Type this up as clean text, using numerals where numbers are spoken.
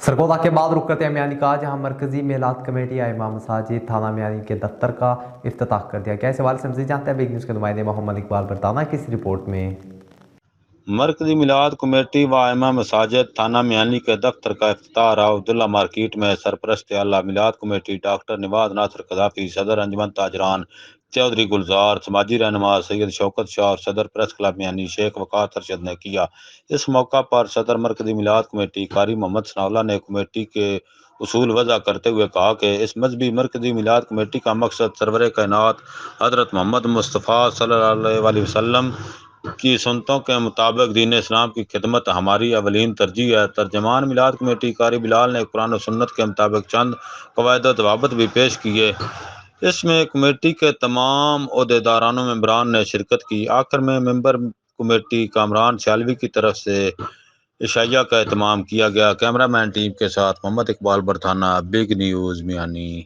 سرگودا کے بعد رخ کرتے ہیں میانی کا، جہاں مرکزی میلاد کمیٹی ائمہ مساجد تھانہ میانی کے دفتر کا افتتاح کر دیا گیا۔ اس حوالے سے مزید جانتے ہیں بیگ نیوز کے نمائندے محمد اقبال برطانہ کی اس رپورٹ میں۔ مرکزی میلاد کمیٹی و ائمہ مساجد تھانہ میانی کے دفتر کا افتتاح راؤ عبداللہ مارکیٹ میں سرپرست اعلیٰ میلاد کمیٹی ڈاکٹر نواد ناصر قذافی، صدر انجمن تاجران چودھری گلزار، سماجی رہنما سید شوکت شاہ اور صدر پریس کلب میانی شیخ وقار ارشد نے کیا۔ اس موقع پر صدر مرکزی میلاد کمیٹی قاری محمد ثناء اللہ نے کمیٹی کے اصول وضع کرتے ہوئے کہا کہ اس مذہبی مرکزی میلاد کمیٹی کا مقصد سرور کائنات حضرت محمد مصطفیٰ صلی اللہ علیہ وسلم کی سنتوں کے مطابق دین اسلام کی خدمت ہماری اولین ترجیح ہے۔ ترجمان میلاد کمیٹی قاری بلال نے قرآن و سنت کے مطابق چند قواعد و ضوابط بھی پیش کیے۔ اس میں کمیٹی کے تمام عہدیداران و ممبران نے شرکت کی۔ آخر میں ممبر کمیٹی کامران سیالوی کی طرف سے عشائیہ کا اہتمام کیا گیا۔ کیمرہ مین ٹیم کے ساتھ محمد اقبال برطانہ، بگ نیوز میانی۔